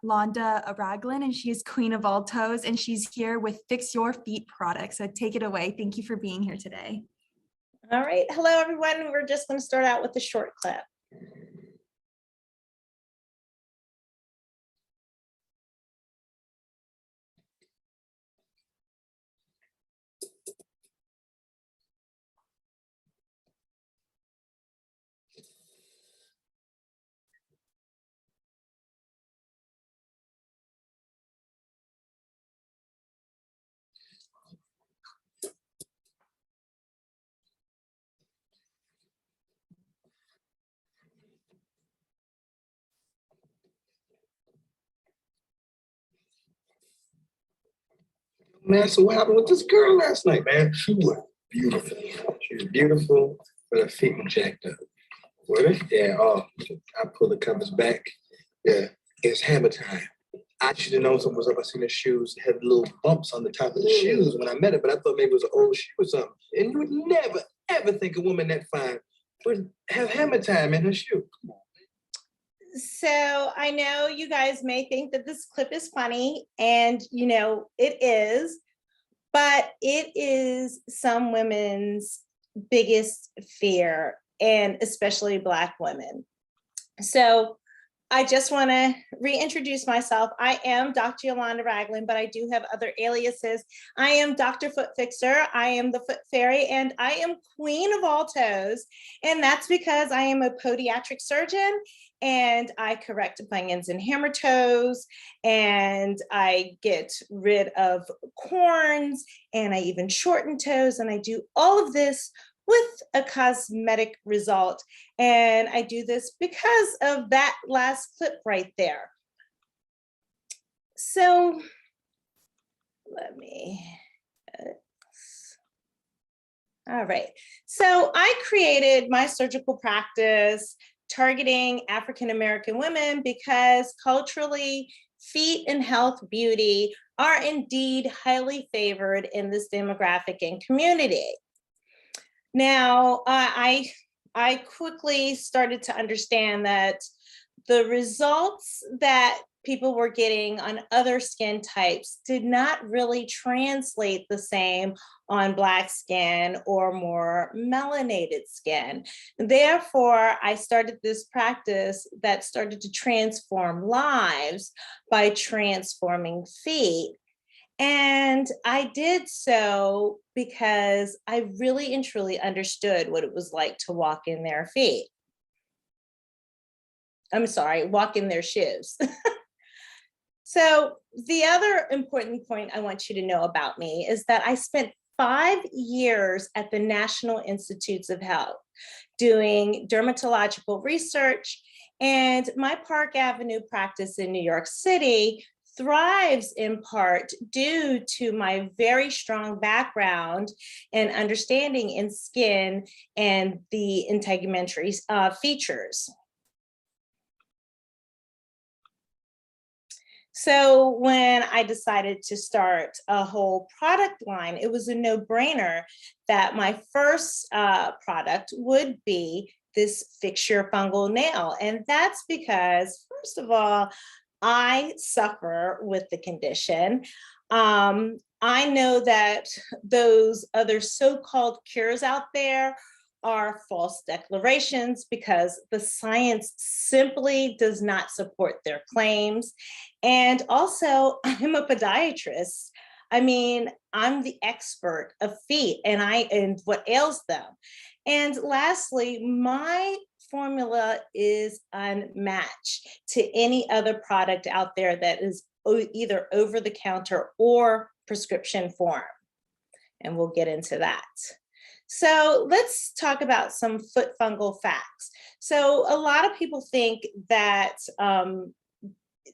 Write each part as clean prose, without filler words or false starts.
Yolanda Ragland, and she is Queen of All Toes, and she's here with Fix Your Feet products. So take it away. Thank you for being here today. All right. Hello, everyone. We're just going to start out with a short clip. Man, so what happened with this girl last night, man? She was beautiful. She was beautiful, but her feet were jacked up. Were they? Yeah, I pulled the covers back. Yeah, it's hammer time. I should have known something was up. I seen her shoes had little bumps on the top of the shoes when I met her, but I thought maybe it was an old shoe or something. And you would never, ever think a woman that fine would have hammer time in her shoe. So I know you guys may think that this clip is funny, and you know it is, but it is some women's biggest fear, and especially Black women. So I just want to reintroduce myself. I am Dr. Yolanda Ragland, but I do have other aliases. I am Dr. Foot Fixer, I am the Foot Fairy, and I am Queen of All Toes. And that's because I am a podiatric surgeon, and I correct bunions and hammer toes, and I get rid of corns, and I even shorten toes, and I do all of this with a cosmetic result. And I do this because of that last clip right there. So let me, all right. So I created my surgical practice targeting African-American women because culturally, feet and health beauty are indeed highly favored in this demographic and community. Now, I quickly started to understand that the results that people were getting on other skin types did not really translate the same on Black skin or more melanated skin. Therefore, I started this practice that started to transform lives by transforming feet. And I did so because I really and truly understood what it was like to walk in their feet. I'm sorry, walk in their shoes. So the other important point I want you to know about me is that I spent 5 years at the National Institutes of Health doing dermatological research, and my Park Avenue practice in New York City thrives in part due to my very strong background and understanding in skin and the integumentary features. So when I decided to start a whole product line, it was a no-brainer that my first product would be this Fix Your Fungal Nail. And that's because, first of all, I suffer with the condition. I know that those other so-called cures out there are false declarations because the science simply does not support their claims. And also, I'm a podiatrist. I mean, I'm the expert of feet and what ails them. And lastly, my formula is unmatched to any other product out there that is either over the counter or prescription form. And we'll get into that. So let's talk about some foot fungal facts. So a lot of people think that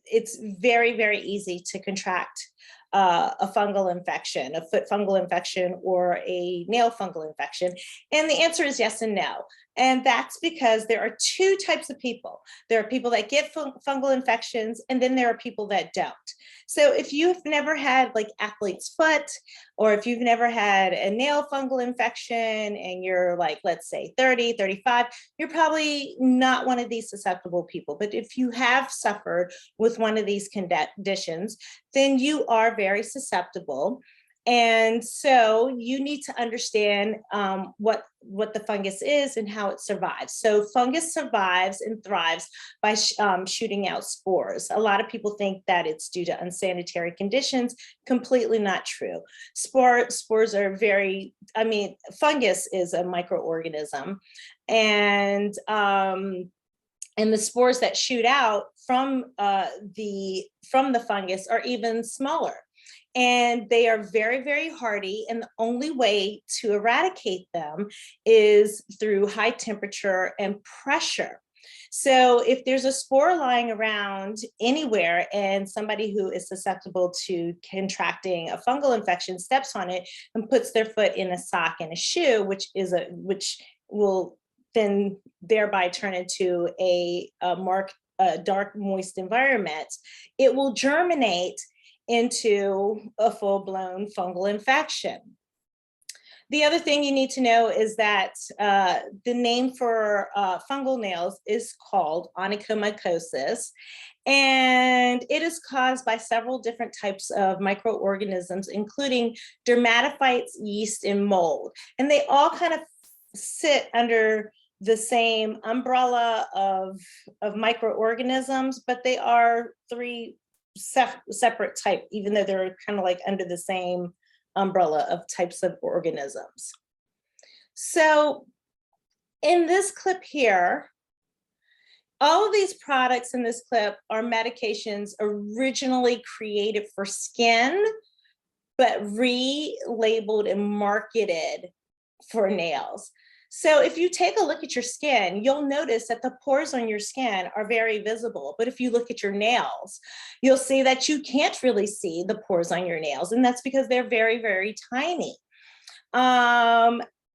it's very, very easy to contract a fungal infection, a foot fungal infection, or a nail fungal infection. And the answer is yes and no. And that's because there are two types of people. There are people that get fungal infections, and then there are people that don't. So if you've never had like athlete's foot, or if you've never had a nail fungal infection and you're like, let's say 30, 35, you're probably not one of these susceptible people. But if you have suffered with one of these conditions, then you are very susceptible. And so you need to understand what the fungus is and how it survives. So fungus survives and thrives by shooting out spores. A lot of people think that it's due to unsanitary conditions. Completely not true. Spores are fungus is a microorganism, and the spores that shoot out from the fungus are even smaller. And they are very, very hardy. And the only way to eradicate them is through high temperature and pressure. So if there's a spore lying around anywhere and somebody who is susceptible to contracting a fungal infection steps on it and puts their foot in a sock and a shoe, which will then thereby turn into a dark, moist environment, it will germinate into a full-blown fungal infection. The other thing you need to know is that the name for fungal nails is called onychomycosis, and it is caused by several different types of microorganisms, including dermatophytes, yeast, and mold. And they all kind of sit under the same umbrella of microorganisms, but they are three separate type, even though they're kind of like under the same umbrella of types of organisms. So in this clip here, all of these products in this clip are medications originally created for skin, but relabeled and marketed for nails. So if you take a look at your skin, you'll notice that the pores on your skin are very visible. But if you look at your nails, you'll see that you can't really see the pores on your nails. And that's because they're very, very tiny.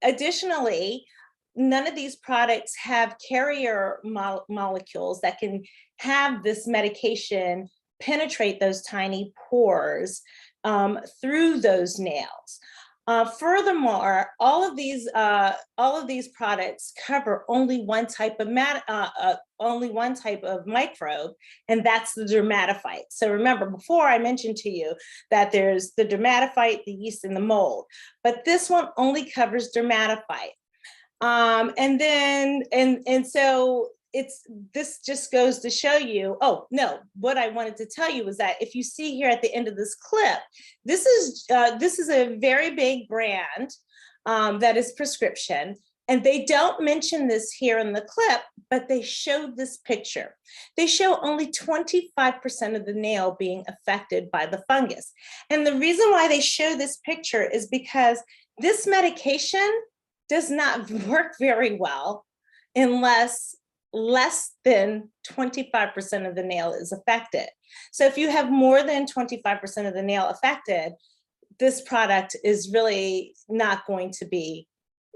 Additionally, none of these products have carrier molecules that can have this medication penetrate those tiny pores through those nails. Furthermore, all of these products cover only one type of microbe, and that's the dermatophyte. So remember, before I mentioned to you that there's the dermatophyte, the yeast, and the mold, but this one only covers dermatophyte. So this just goes to show you, oh no, what I wanted to tell you was that if you see here at the end of this clip, this is a very big brand that is prescription, and they don't mention this here in the clip, but they showed this picture. They show only 25% of the nail being affected by the fungus. And the reason why they show this picture is because this medication does not work very well unless less than 25% of the nail is affected. So if you have more than 25% of the nail affected, this product is really not going to be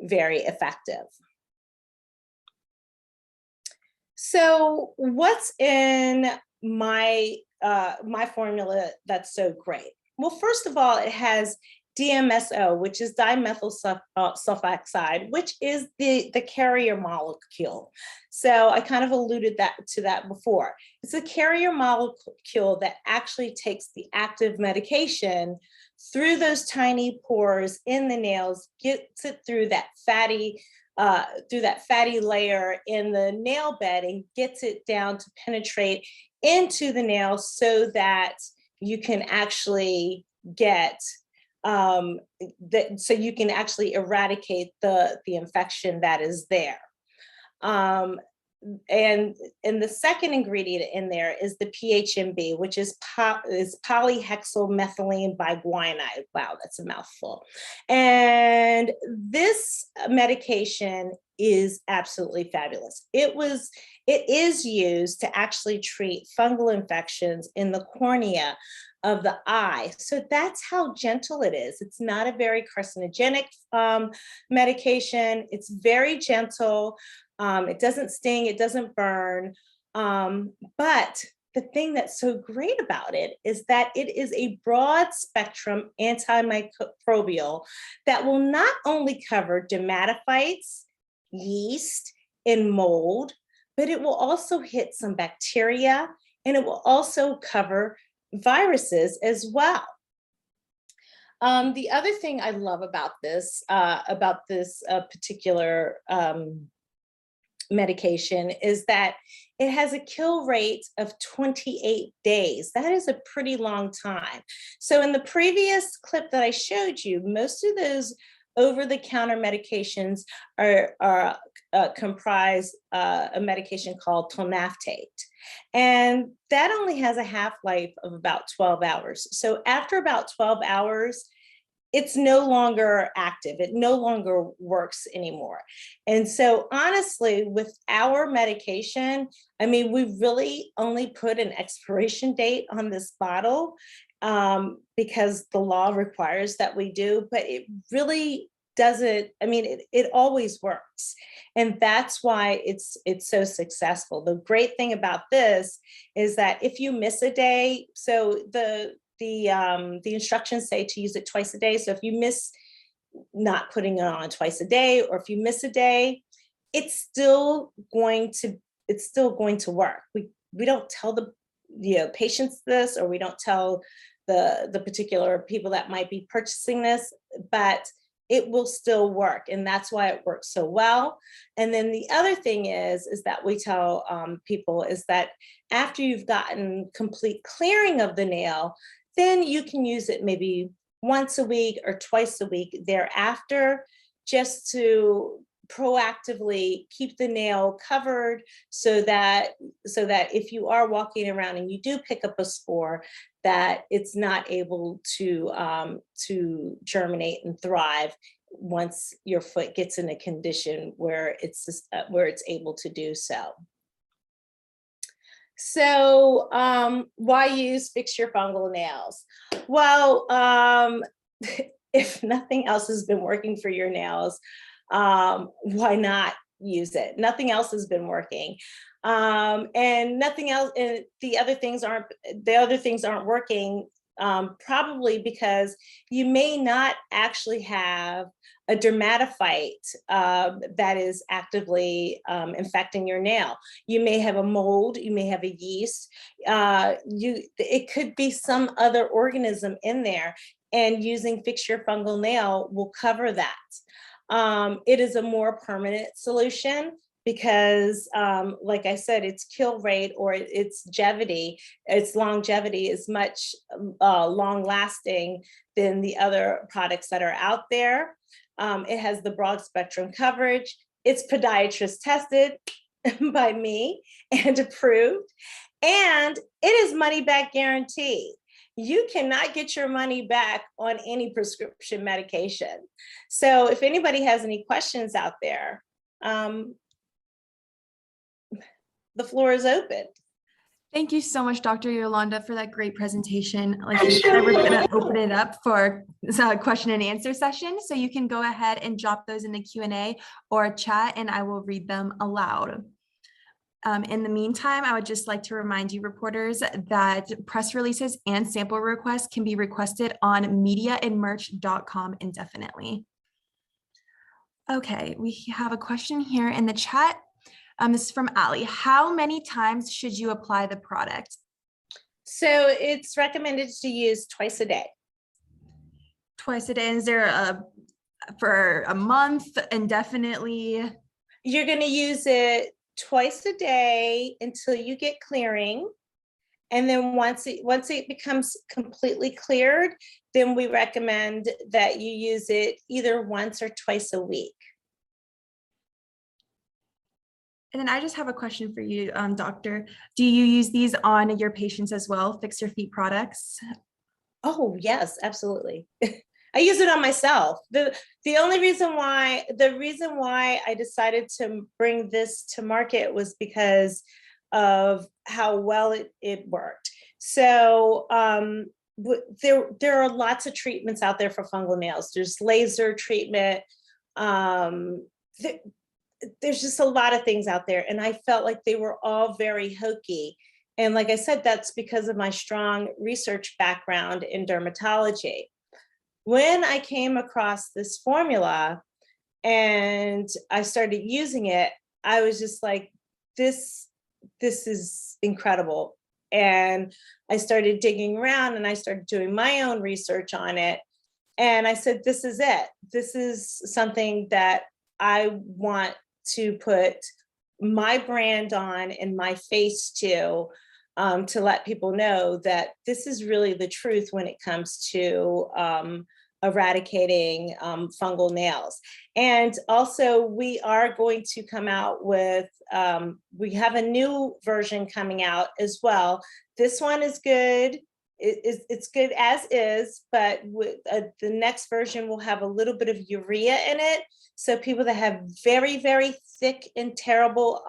very effective. So what's in my formula that's so great? Well, first of all, it has DMSO, which is dimethyl sulfoxide, which is the carrier molecule. So I kind of alluded to that before. It's a carrier molecule that actually takes the active medication through those tiny pores in the nails, gets it through that fatty layer in the nail bed, and gets it down to penetrate into the nail so that you can actually get so you can actually eradicate the infection that is there. and the second ingredient in there is the PHMB, which is polyhexamethylene biguanide. Wow, that's a mouthful. And this medication is absolutely fabulous. It is used to actually treat fungal infections in the cornea of the eye. So that's how gentle it is. It's not a very carcinogenic medication. It's very gentle. It doesn't sting, it doesn't burn. But the thing that's so great about it is that it is a broad spectrum antimicrobial that will not only cover dermatophytes, yeast, and mold, but it will also hit some bacteria, and it will also cover viruses as well. The other thing I love about this particular medication is that it has a kill rate of 28 days. That is a pretty long time. So in the previous clip that I showed you, most of those over-the-counter medications comprise a medication called tonaftate. And that only has a half-life of about 12 hours. So after about 12 hours, it's no longer active. It no longer works anymore. And so honestly, with our medication, I mean, we really only put an expiration date on this bottle because the law requires that we do, but it really doesn't, I mean, it always works. And that's why it's so successful. The great thing about this is that if you miss a day, so the instructions say to use it twice a day. So if you miss not putting it on twice a day, or if you miss a day, it's still going to work. We don't tell the patients this, or we don't tell the particular people that might be purchasing this, but it will still work. And that's why it works so well. And then the other thing is that we tell people is that after you've gotten complete clearing of the nail, then you can use it maybe once a week or twice a week thereafter, just to proactively keep the nail covered so that if you are walking around and you do pick up a spore, that it's not able to germinate and thrive once your foot gets in a condition where it's able to do so. So why use Fix Your Fungal Nails? Well, if nothing else has been working for your nails, why not use it? Nothing else has been working. And nothing else, and the other things aren't working, probably because you may not actually have a dermatophyte that is actively infecting your nail. You may have a mold, you may have a yeast, it could be some other organism in there, and using Fix Your Fungal Nail will cover that. It is a more permanent solution because, like I said, its kill rate or its longevity is much long lasting than the other products that are out there. It has the broad spectrum coverage. It's podiatrist tested by me and approved, and it is money back guaranteed. You cannot get your money back on any prescription medication. So if anybody has any questions out there, the floor is open. Thank you so much, Dr. Yolanda, for that great presentation. Like you said, we're going to open it up for a question and answer session. So you can go ahead and drop those in the Q&A or chat, and I will read them aloud. In the meantime, I would just like to remind you reporters that press releases and sample requests can be requested on mediaandmerch.com indefinitely. Okay, we have a question here in the chat. This is from Ali. How many times should you apply the product? So it's recommended to use twice a day. Twice a day. Is there for a month, indefinitely? You're going to use it twice a day until you get clearing. And then once it becomes completely cleared, then we recommend that you use it either once or twice a week. And then I just have a question for you, doctor. Do you use these on your patients as well, Fix Your Feet products? Oh, yes, absolutely. I use it on myself. The only reason why, I decided to bring this to market was because of how well it worked. So there are lots of treatments out there for fungal nails. There's laser treatment. There's just a lot of things out there. And I felt like they were all very hokey. And like I said, that's because of my strong research background in dermatology. When I came across this formula and I started using it, I was just like, this is incredible. And I started digging around and I started doing my own research on it. And I said, this is it. This is something that I want to put my brand on and my face to let people know that this is really the truth when it comes to eradicating fungal nails. And also we are going to come out with, we have a new version coming out as well. This one is good. It's good as is, but with, the next version will have a little bit of urea in it. So people that have very, very thick and terrible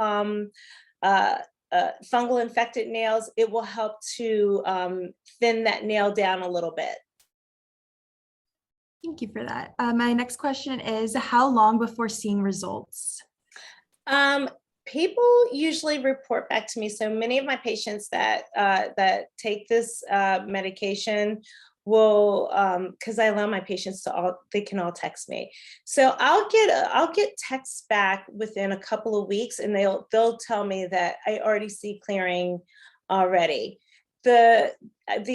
fungal infected nails, it will help to thin that nail down a little bit. Thank you for that. My next question is, how long before seeing results? People usually report back to me. So many of my patients that take this medication will, because I allow my patients to they can all text me. So I'll get texts back within a couple of weeks, and they'll tell me that I already see clearing already. The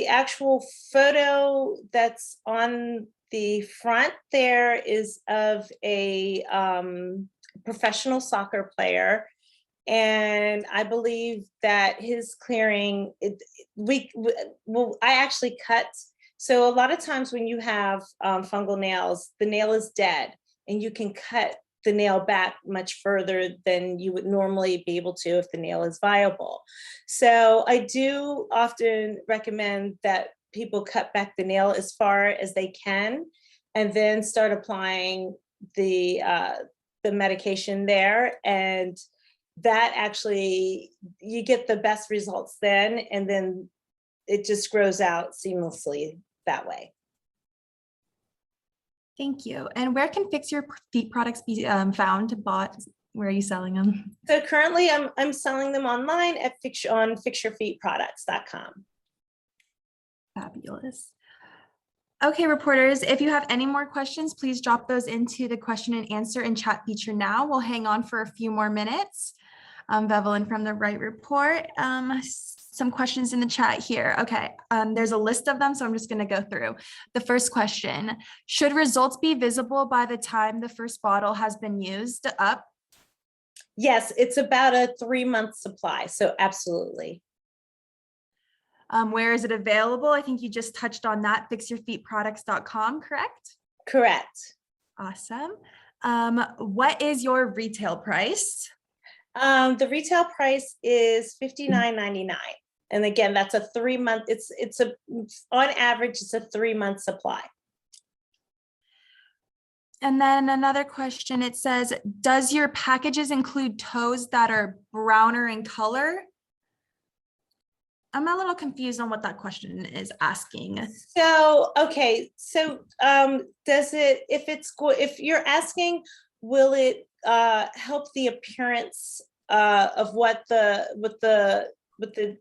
actual photo that's on the front there is of a professional soccer player. And I believe that his clearing, I actually cut. So a lot of times when you have fungal nails, the nail is dead and you can cut the nail back much further than you would normally be able to if the nail is viable. So I do often recommend that people cut back the nail as far as they can and then start applying the medication there. And that actually, you get the best results then, and then it just grows out seamlessly that way. Thank you. And where can Fix Your Feet products be found, bought? Where are you selling them? So currently I'm selling them online at fixyourfeetproducts.com. Fabulous. Okay, reporters, if you have any more questions, please drop those into the question and answer and chat feature now. We'll hang on for a few more minutes. Bevelin from the Right Report. Some questions in the chat here. Okay, there's a list of them, so I'm just going to go through. The first question, should results be visible by the time the first bottle has been used up? Yes, it's about a 3-month supply, so absolutely. Where is it available? I think you just touched on that, fixyourfeetproducts.com, correct? Correct. Awesome. What is your retail price? The retail price is $59.99. And again, that's a 3-month, on average, it's a 3-month supply. And then another question, it says, does your packages include toes that are browner in color? I'm a little confused on what that question is asking. So, okay. So, if you're asking, will it help the appearance of what the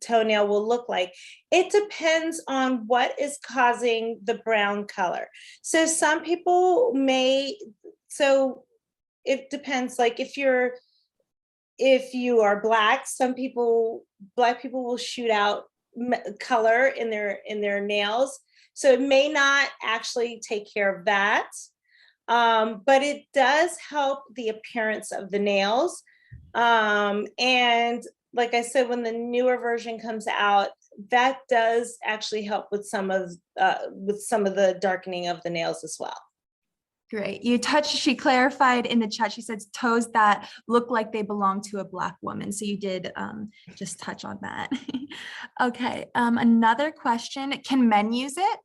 toenail will look like? It depends on what is causing the brown color. So some people it depends, like if you are Black, Black people will shoot out color in their nails. So it may not actually take care of that. But it does help the appearance of the nails. And like I said, when the newer version comes out, that does actually help with some of the darkening of the nails as well. Great. She clarified in the chat, she says toes that look like they belong to a Black woman. So you did just touch on that. Okay. Another question, can men use it?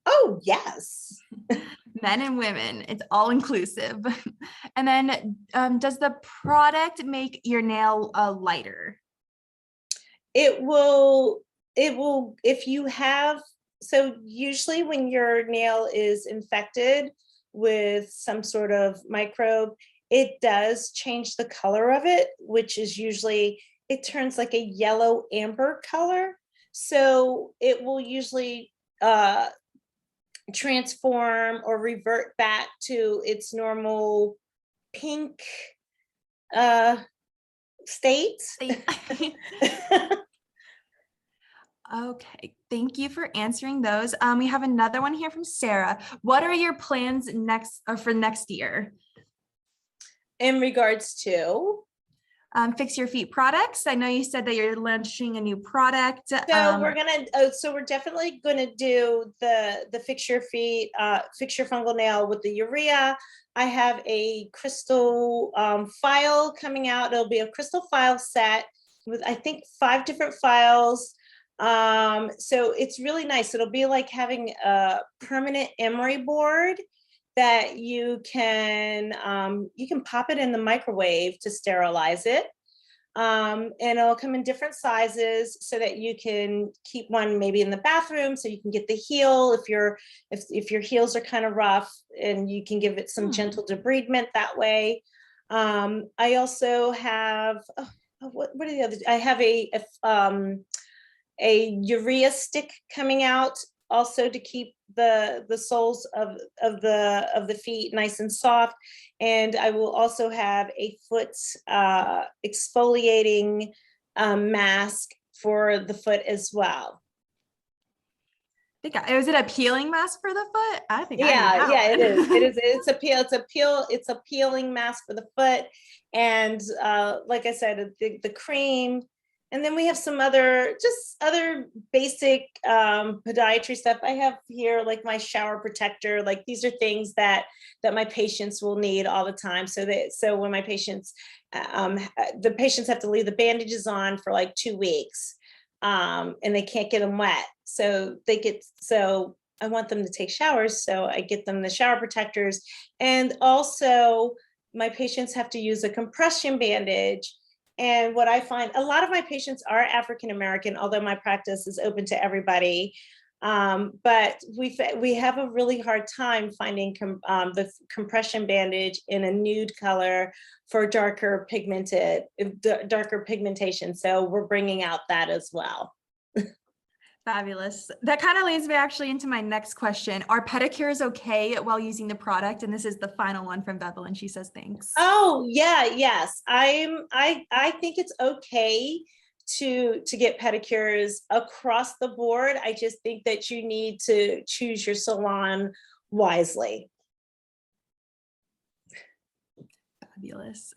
Oh, yes. Men and women, it's all inclusive. And then does the product make your nail lighter? It will, if you have, so usually when your nail is infected with some sort of microbe, it does change the color of it, which is usually, it turns like a yellow amber color. So it will usually transform or revert back to its normal pink state. Okay, thank you for answering those. We have another one here from Sarah. What are your plans for next year? In regards to? Fix Your Feet products. I know you said that you're launching a new product. So we're definitely gonna do the Fix Your Feet, Fix Your Fungal Nail with the urea. I have a crystal file coming out. It'll be a crystal file set with, I think, 5 different files. So it's really nice. It'll be like having a permanent emery board that you can pop it in the microwave to sterilize it. And it'll come in different sizes so that you can keep one maybe in the bathroom, so you can get the heel if your heels are kind of rough, and you can give it some gentle debridement that way. I also have, what are the other? I have a urea stick coming out also to keep the soles of the feet nice and soft. And I will also have a foot exfoliating mask for the foot as well. Is it a peeling mask for the foot? I think it is. It's a peeling mask for the foot. And like I said, the cream. And then we have some other basic podiatry stuff. I have here like my shower protector. Like these are things that my patients will need all the time. So when my patients, the patients have to leave the bandages on for like 2 weeks, and they can't get them wet. So I want them to take showers. So I get them the shower protectors. And also my patients have to use a compression bandage. And what I find, a lot of my patients are African-American, although my practice is open to everybody. But we have a really hard time finding the compression bandage in a nude color for darker pigmentation. So we're bringing out that as well. Fabulous. That kind of leads me actually into my next question. Are pedicures okay while using the product? And this is the final one from Bevel, and she says thanks. Oh yeah, yes. I think it's okay to get pedicures across the board. I just think that you need to choose your salon wisely. Fabulous.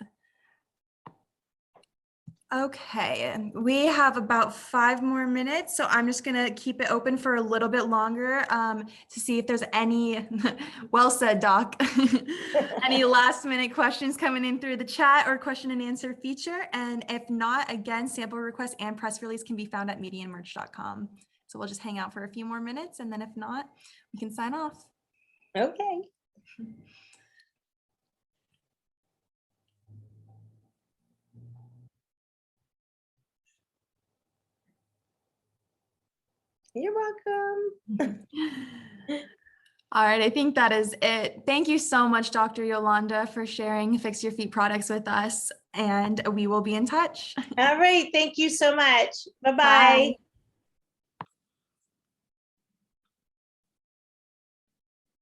Okay, we have about 5 more minutes, so I'm just gonna keep it open for a little bit longer to see if there's any, well said, Doc, any last minute questions coming in through the chat or question and answer feature. And if not, again, sample requests and press release can be found at medianmerch.com. So we'll just hang out for a few more minutes, and then if not, we can sign off. Okay. You're welcome. All right, I think that is it. Thank you so much, Dr. Yolanda, for sharing Fix Your Feet products with us, and we will be in touch. All right, thank you so much. Bye-bye. Bye.